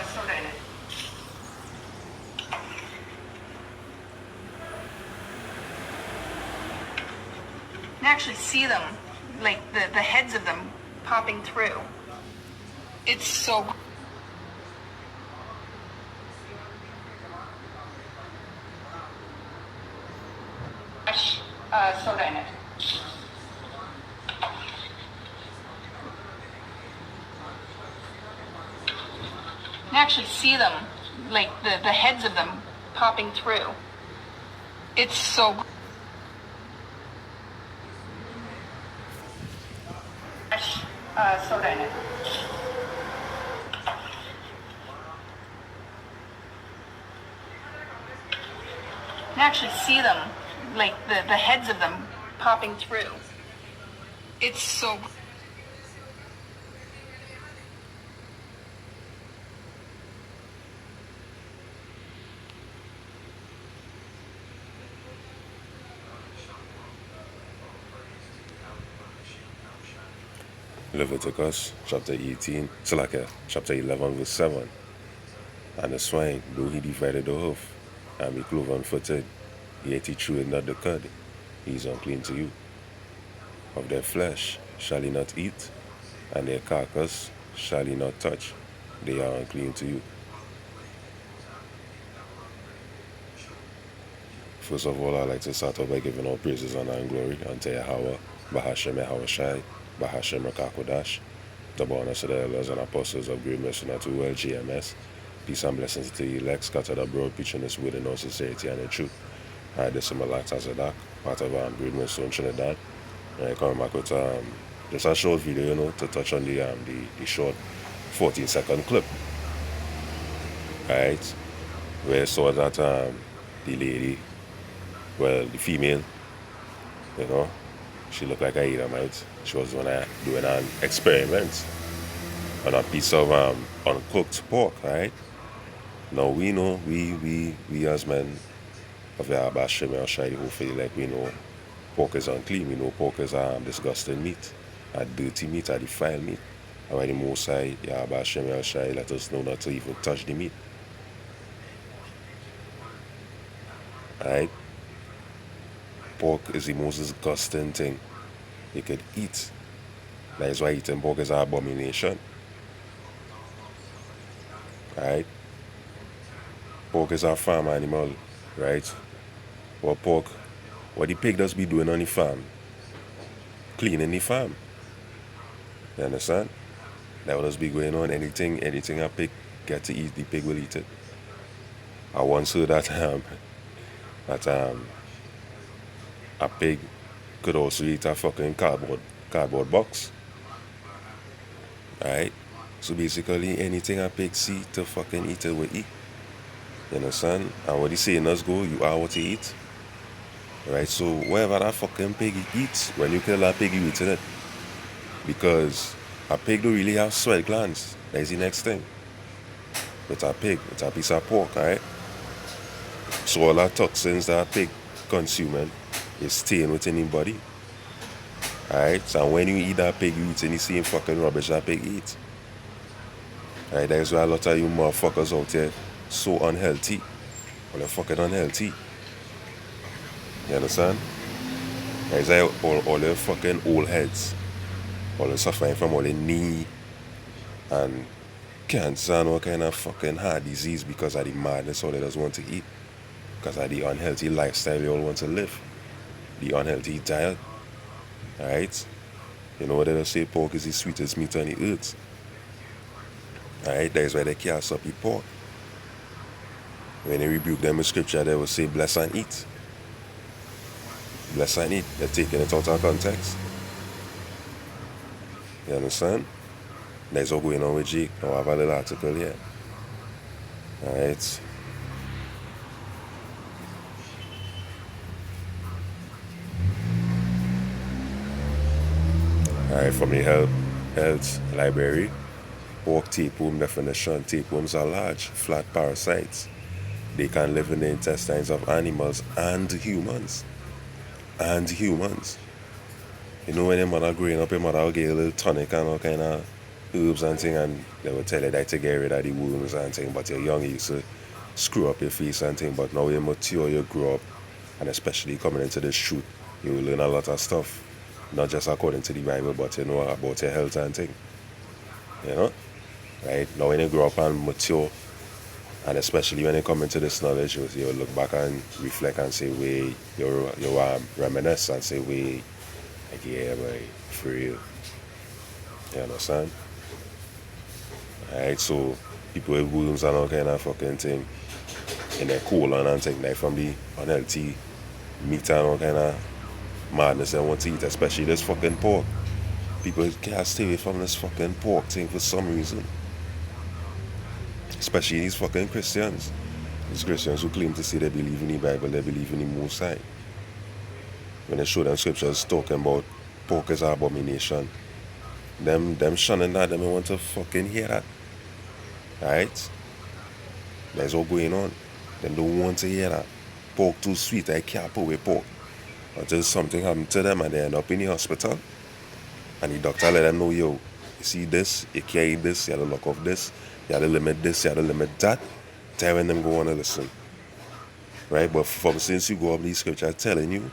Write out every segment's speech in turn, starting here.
soda in it. You can actually see them, like the heads of them popping through. It's so fresh soda in it. You can actually see them, like the heads of them popping through. It's so fresh soda in it. You can actually see them, like the heads of them popping through. It's so Leviticus chapter 18, chapter 11, verse 7. And the swine, though he divided the hoof, and be cloven footed, yet he chewed not the cud, he is unclean to you. Of their flesh shall he not eat, and their carcass shall he not touch, they are unclean to you. First of all, I'd like to start off by giving all praises, honor, and glory unto Yahweh, Bahashem Yahawashi, Bahashem Rakakodash, the bonus of the elders and apostles of Great Mission to World GMS. Peace and blessings to the elect scattered abroad, preaching this word in all sincerity and in truth. I this is Malak Tazadak, part of Great Mission Trinidad. And I come back with just a short video, to touch on the short 14-second clip. Right? Where I saw that the lady, well, the female, she looked like a Edomite. She was doing an experiment on a piece of uncooked pork, right? Now we know, we as men of Yahweh Shem Shai, hopefully, like we know pork is unclean. We know pork is disgusting meat, a dirty meat, a defiled meat. And by the Most High, Yahweh Shem Shai, let us know not to even touch the meat. Right? Pork is the most disgusting thing you could eat. That is why eating pork is an abomination. Right? Pork is a farm animal, right? What the pig does be doing on the farm? Cleaning the farm. You understand? That will just be going on. Anything a pig get to eat, the pig will eat it. I once heard that a pig could also eat a fucking cardboard box. Right? So basically anything a pig see to fucking eat, it will eat. You understand? And what the saying does go, you are what you eat. Right? So whatever that fucking pig eats, when you kill that pig, you eating it. Because a pig don't really have sweat glands. That is the next thing. With a pig, it's a piece of pork, right? So all that toxins that a pig consuming is staying within his body. Alright? So when you eat that pig, you eating the same fucking rubbish that pig eats. Right? That's why a lot of you motherfuckers out there so unhealthy. Well, they're fucking unhealthy. You understand? That's why all the fucking old heads, all the suffering from all the knee and cancer and all kind of fucking heart disease because of the madness all they just want to eat. Because of the unhealthy lifestyle they all want to live. The unhealthy diet. Alright? You know what they say, pork is the sweetest meat on the earth. Alright? That is why they cast up the pork. When they rebuke them in scripture, they will say, bless and eat. Bless and eat. They're taking it out of context. You understand? That's what's going on with Jake. I'll have a little article here. Alright? Alright, from the health library. Pork tapeworm definition. Tapeworms are large, flat parasites. They can live in the intestines of animals and humans. You know when your mother growing up, your mother will get a little tonic and all kind of herbs and thing, and they will tell you that to get rid of the wounds and thing, but you're young, you used to screw up your face and thing, but now you're mature, you grow up, and especially coming into the shoot, you will learn a lot of stuff, not just according to the Bible, but you know about your health and thing, you know, right? Now when you grow up and mature, and especially when you come into this knowledge, you'll look back and reflect and say, wait, you reminisce and say, wait, like, yeah, boy, for real. You understand? Alright, so people with wounds and all kind of fucking thing in their colon and thing, like from the unhealthy meat and all kind of madness they want to eat, especially this fucking pork. People can't stay away from this fucking pork thing for some reason. Especially these fucking Christians. These Christians who claim to say they believe in the Bible, they believe in the Most High. When they show them scriptures talking about pork is an abomination, them shunning that, them want to fucking hear that. Right? That's all going on. Them don't want to hear that. Pork too sweet, I can't put away pork. Until something happened to them and they end up in the hospital. And the doctor let them know, yo, you see this, you can't eat this, you have to look off this, you have to limit this, you have to limit that. Tell when them go on and listen. Right? But from since you go up these scriptures telling you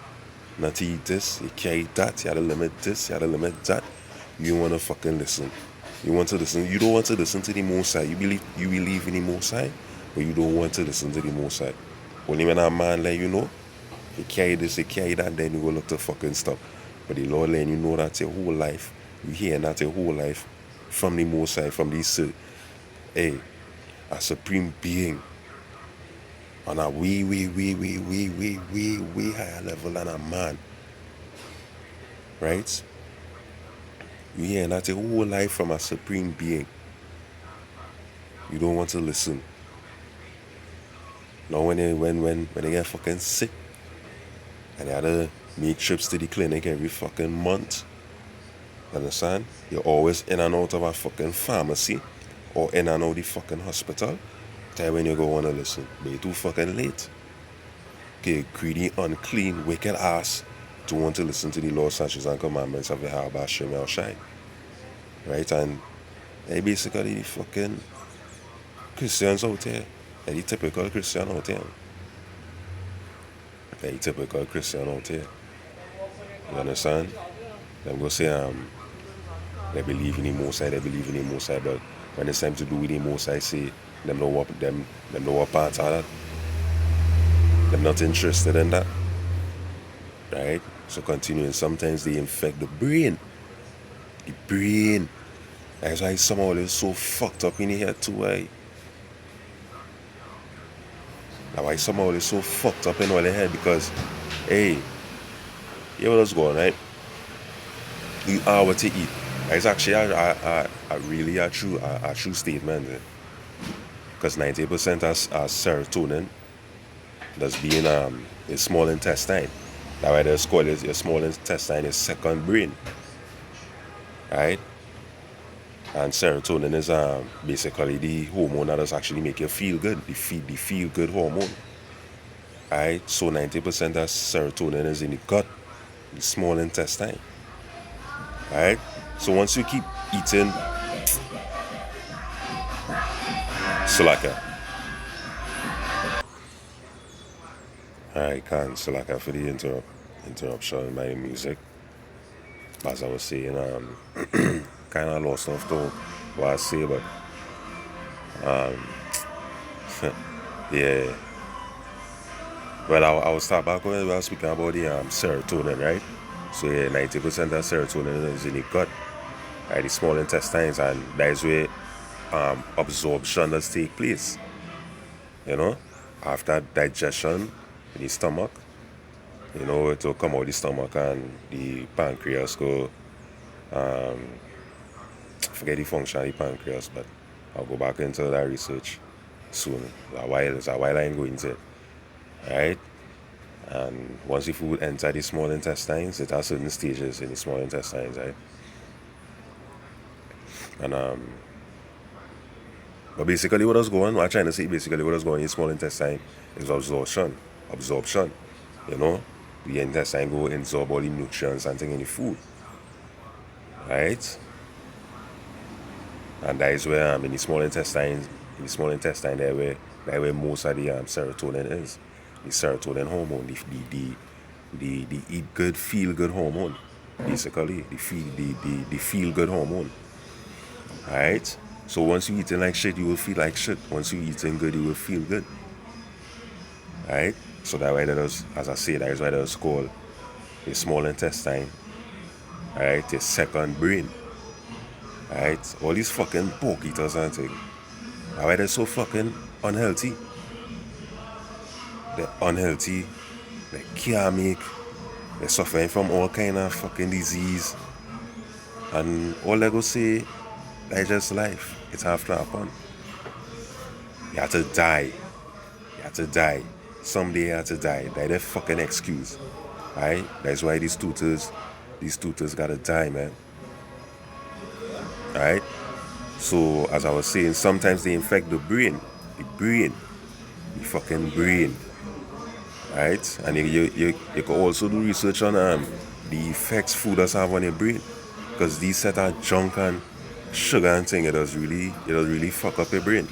not to eat this, you can't eat that, you have to limit this, you have to limit that, you want to fucking listen. You want to listen. You don't want to listen to the Most High. You believe in the Most High, but you don't want to listen to the Most High. Only when a man let you know, you carry this, you carry that, then you go look to fucking stop. But the Lord letting you know that your whole life, you hear that your whole life from the Most High, from this, a supreme being on a way higher level than a man. Right? You hear that your whole life from a supreme being. You don't want to listen. Now when they get fucking sick and they have to make trips to the clinic every fucking month, understand? You're always in and out of a fucking pharmacy or in and out of the fucking hospital. Tell when you go want to listen. But you're too fucking late. Okay, greedy, unclean, wicked ass to want to listen to the laws, statutes, and commandments of Yahweh Hashem El Shai. Right? And they basically the fucking Christians out there. They're the typical Christian out there. They're the typical Christian out there. You understand? Them go say they believe in the Most High, but when it's time to do with the Most High, say them know what part of that. They're not interested in that. Right? So continuing, sometimes they infect the brain. The brain. That's why some of it is so fucked up in here too, right? That's why some of it is so fucked up in all the head, because, hey, you know what's going on, right? You are what you eat. It's actually a really a true statement. Because 90% are serotonin that's being in small intestine. That's why they call it your small intestine is second brain. Right? And serotonin is basically the hormone that does actually make you feel good. The feel good hormone. Right? So 90% of serotonin is in the gut, the small intestine. Right? So once you keep eating Salaka. Alright, Khan, Salaka for the interruption by the music. As I was saying, kind of lost off to what I say, but yeah. Well, I was talking back when I was speaking about the serotonin, right? So yeah, 90% of serotonin is in the gut, right, the small intestines, and that is where absorption does take place. You know, after digestion in the stomach, you know, it will come out the stomach and the pancreas go, forget the function of the pancreas, but I'll go back into that research soon. It's a while I'm going to it. Right? And once the food enters the small intestines, it has certain stages in the small intestines, right? And but basically what I'm trying to say, basically what is going in the small intestine is absorption. You know? The intestine go absorb all the nutrients and things in the food. Right? And that is where in the small intestine there where most of the serotonin is. The serotonin hormone, the eat good, feel good hormone. Basically, the feel good hormone. Alright? So once you eating like shit, you will feel like shit. Once you eating good, you will feel good. Alright? So that way that is, as I say, that is why that is called the small intestine. Alright, the second brain. Alright? All these fucking pork eaters and things. That's why they're so fucking unhealthy. They're unhealthy. They can't make. They're suffering from all kind of fucking disease. And all they go say, that's just life. It's have to happen. You have to die. You have to die. Someday you have to die. That's their fucking excuse. Alright? That's why these tutors gotta die, man. Alright? So, as I was saying, sometimes they infect the brain. The fucking brain. Right? And you can also do research on the effects food does have on your brain. Because these set of junk and sugar and thing, it does really fuck up your brain.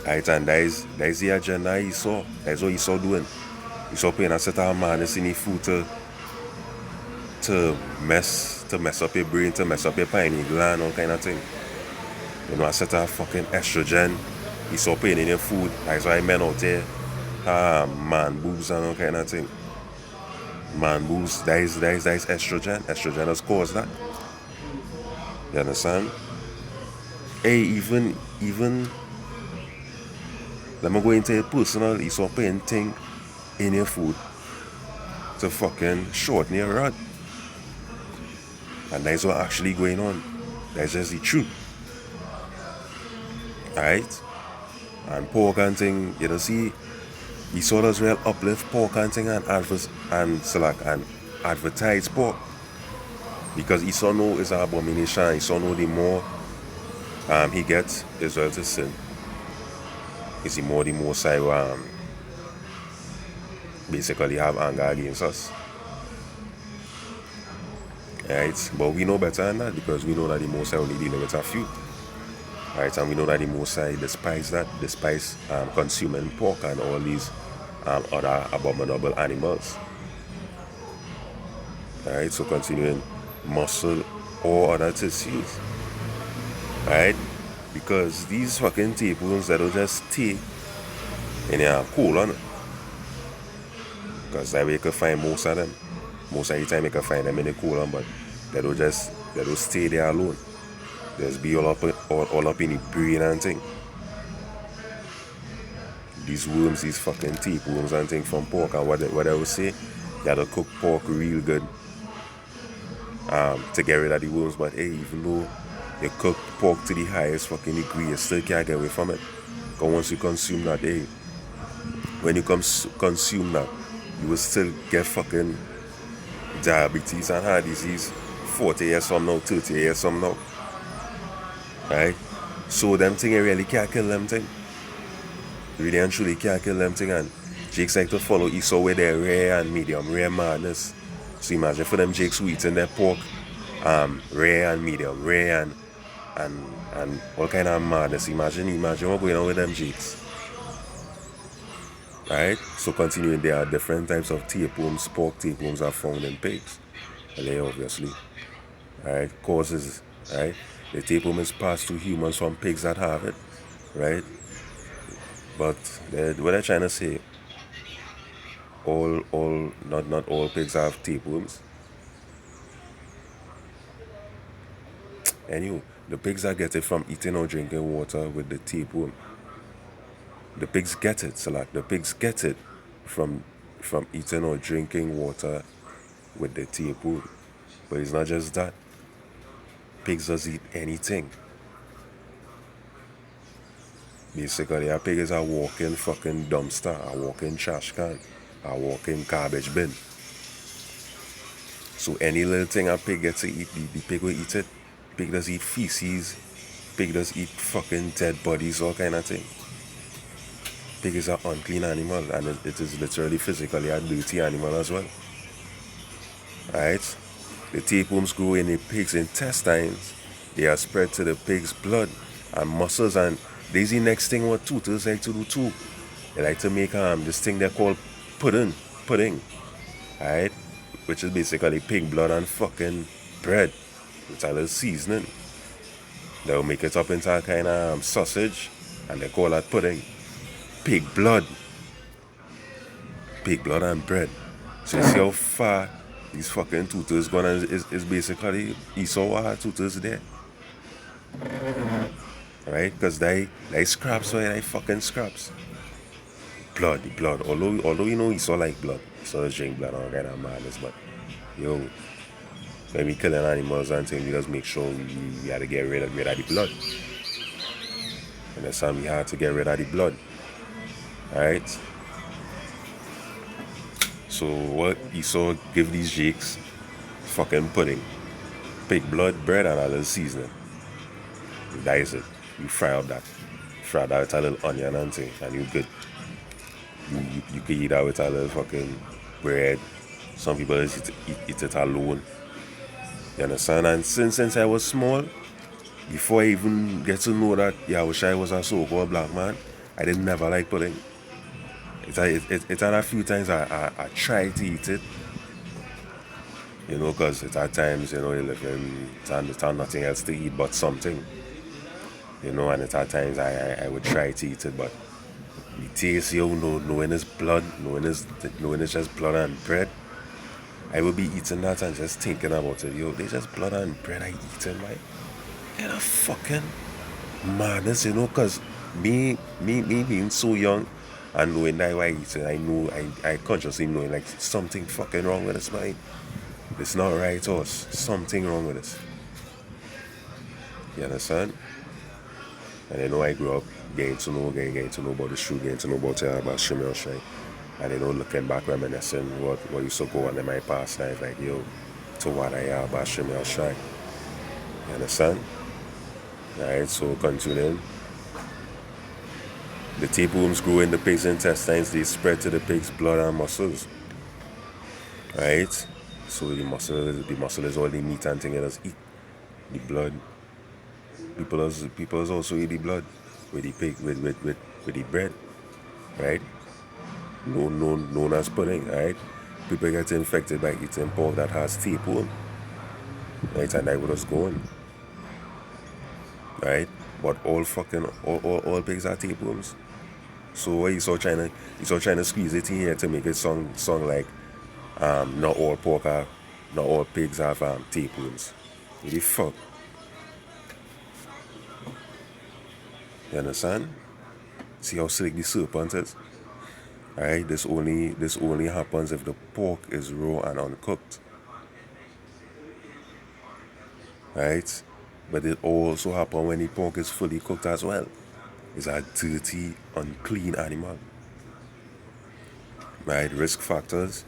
Right? And that is the agenda he saw. That's what he saw doing. He saw putting a set of madness in the food to mess up your brain, to mess up your pineal gland, all kind of thing. You know, a set of fucking estrogen. He saw putting in your food. That's why men out there man boobs and all kind of thing. Man boobs, that is estrogen. Estrogen has caused that. You understand? Hey, even let me go into it personal. You saw putting thing in your food to fucking shorten your rod. And that's what actually going on. That's just the truth. Alright? And pork and thing, you know, see, he saw us real uplift pork and thing and advertise pork. Because he saw no is an abomination. He saw no the more he gets Israel to sin. Is the more side basically have anger against us. Right? But we know better than that because we know that the Most High only dealing with a few. Right? And we know that the Most High despise consuming pork and all these other abominable animals. Right? So continuing muscle or other tissues. Right? Because these fucking tapeworms that'll just stay in your colon. Because that way you can find most of them. Most of the time you can find them in the colon, but they'll stay there alone. Just be all up in the brain and thing. These worms, these fucking tapeworms and thing from pork, and what I would say, you have to cook pork real good to get rid of the worms. But hey, even though you cook pork to the highest fucking degree, you still can't get away from it. Because once you consume that, hey, when you consume that, you will still get fucking diabetes and heart disease 40 years from now, 30 years from now. Right? So them thing you really can't kill them thing. Really and truly can't kill them thing. And Jakes like to follow Esau with their rare and medium rare madness. So imagine for them Jakes who eating their pork rare and medium rare and all kind of madness. Imagine what's going on with them Jakes. Right? So continuing, there are different types of tapeworms. Pork tapeworms are found in pigs. Obviously. Right? Causes, right? The tapeworm is passed to humans from pigs that have it. Right? But what they're trying to say, not all pigs have tapeworms. Anyway, the pigs that get it from eating or drinking water with the tapeworm. The pigs get it, the pigs get it from eating or drinking water with the tapeworm. But it's not just that. Pigs does eat anything. Basically, a pig is a walking fucking dumpster, a walking trash can, a walking garbage bin. So any little thing a pig gets to eat, the pig will eat it. Pig does eat feces. Pig does eat fucking dead bodies, all kind of thing. Pig is an unclean animal, and it is literally physically a dirty animal as well. Right? The tapeworms grow in the pig's intestines they are spread to the pig's blood and muscles. And there's the next thing what tutors like to do too. They like to make this thing they call pudding, alright, which is basically pig blood and fucking bread with a little seasoning. They'll make it up into a kind of sausage, and they call that pudding. Pig blood and bread. So you see how far these fucking tutors gone, and is basically Esau tutors there. Right? Because they scraps, right? They fucking scraps. Blood. Although you know Esau like blood. Esau does drink blood and all kind of madness, but yo, when we killing animals and things, we just make sure we had to get rid of the blood. And that's time we had to get rid of the blood. Alright? So what Esau give these jakes? Fucking pudding. Pig blood, bread, and a little seasoning. You dice it. You fry up that. Fry that with a little onion and thing, and you good. You can eat that with a little fucking bread. Some people just eat it alone. You understand? And since I was small, before I even get to know that Yahushua was a so-called black man, I didn't never like pudding. It's had a few times I tried to eat it, you know, because it's at times, you know, you live in town, nothing else to eat but something, you know, and it's at times I would try to eat it, but the taste, yo, knowing it's blood, knowing it's just blood and bread, I would be eating that and just thinking about it, yo, they just blood and bread I eating, like, you know, fucking madness, you know, because me being so young, and knowing that I eat it, I know, I consciously know like something fucking wrong with this, man. It's not right, or something wrong with this. You understand? And I know I grew up getting to know about the truth, getting to know about Shimei Oshai. And looking back, reminiscing what used to go on in my past life, like, yo, to what I am about Shimei Oshai. You understand? Alright, so continuing. The tapeworms grew in the pig's intestines. They spread to the pig's blood and muscles. Right? So the muscle is all the meat and thing. It does eat the blood. People also eat the blood with the pig, with the bread. Right? Known as pudding. Right? People get infected by eating pork that has tapeworm. Right? And that would just go on. Right? But all pigs are tapeworms. So what you saw trying to squeeze it in here to make it sound like not all pigs have tapeworms. What the fuck? You understand? See how slick the serpent is? Alright, this only happens if the pork is raw and uncooked. Right? But it also happens when the pork is fully cooked as well. It's a dirty, unclean animal. Right? Risk factors,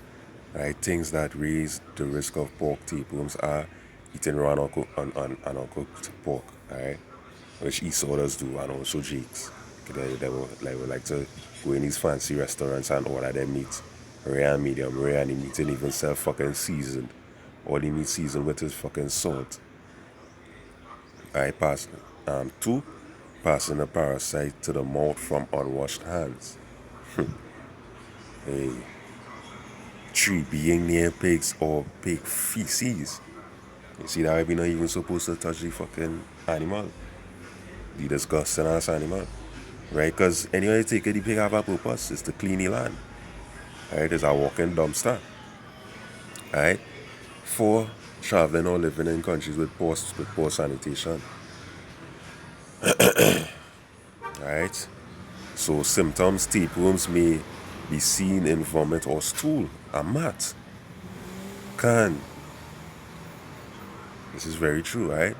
right? Things that raise the risk of pork tapeworms are eating raw and uncooked pork, right? Which Esau does do, and also Jakes. They would like to go in these fancy restaurants and order their meat rare and medium rare, and the meat ain't even self fucking seasoned. All the meat seasoned with is fucking salt. Alright, two, passing the parasite to the mouth from unwashed hands. Hey. 3, being near pigs or pig feces. You see that we're not even supposed to touch the fucking animal. The disgusting ass animal. Right? Because anyway you take it, the pig have a purpose. It's to clean the land. Right? It's a walking dumpster. Right? 4, traveling or living in countries with poor sanitation. Right? So symptoms, tapeworms may be seen in vomit or stool. A mat. Can. This is very true, right?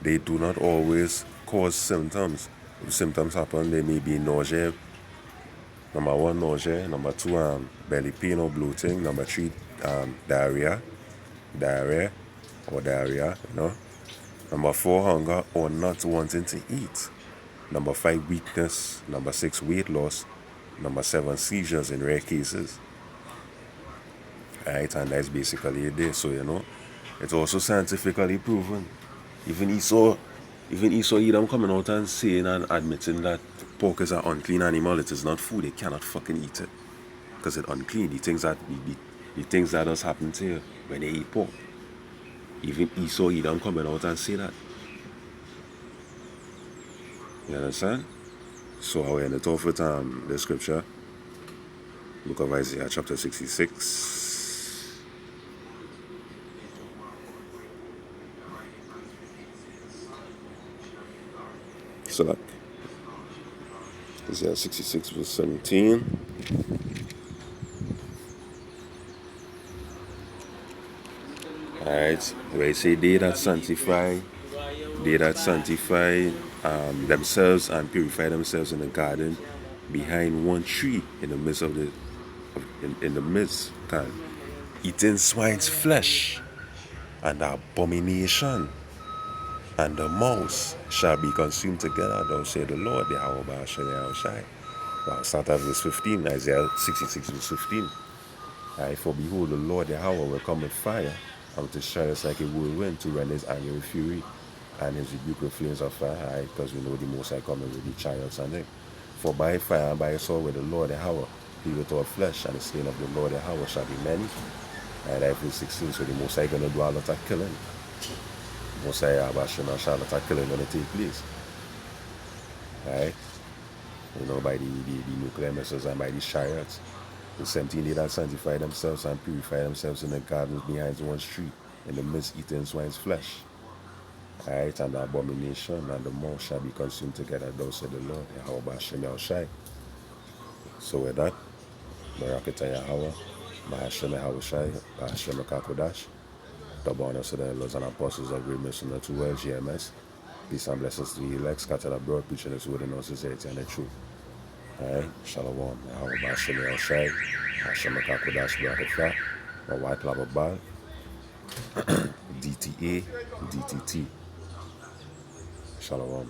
They do not always cause symptoms. If symptoms happen, they may be nausea. Number 1, nausea. Number 2, belly pain or bloating. Number 3, diarrhea, you know. Number 4, hunger or not wanting to eat. Number 5, weakness. Number 6, weight loss. Number 7, seizures in rare cases. Alright, and that's basically it there. So, you know, it's also scientifically proven Even Esau Edom coming out and saying and admitting that pork is an unclean animal, it is not food, they cannot fucking eat it. Because it's unclean. The things that does happen to you when they eat pork. Even Esau Edom coming out and say that. You understand? So I will end it off with the scripture. Book of Isaiah chapter 66. So that Isaiah 66 verse 17. Alright, where it say they that sanctify themselves and purify themselves in the garden behind one tree in the midst of in the midst, eating swine's flesh and abomination, and the mouse shall be consumed together, thou say the Lord, the Yahweh Ba'ashem Yahushai. Well, start at verse 15, Isaiah 66 verse 15. Alright, for behold, the Lord Yahweh will come with fire, and with his chariots like a whirlwind, to rend his anger with fury, and his rebuke with flames of fire. Alright, because we know the Most High coming with the chariots and them. For by fire and by sword with the Lord Yahweh, he with all flesh, and the slain of the Lord Yahweh shall be many. Alright, verse 16, so the Most High gonna do a lot of killing. Most High Abashim and a lot of killing gonna take place. Alright? You know, by the nuclear missiles and by these chariots. The 17 they that sanctify themselves and purify themselves in the gardens behind one tree, in the midst eating swine's flesh. Alright, and the abomination and the mouse shall be consumed together, thou said the Lord, Yahweh Ba'ashem Yahushai. So with that, Barakatah Yahweh, Ba'ashem Yahushai, Ba'ashem Kakodash, double honors to the elders and apostles of great mission, the 2 world GMS. Peace and blessings to the elect, scattered abroad, preaching this word in our society and the truth. Alright, Shalom, Yahweh Ba'ashem Yahushai, Ba'ashem Kakodash, Barakatah, my white lava ball, DTA, DTT. Shalom.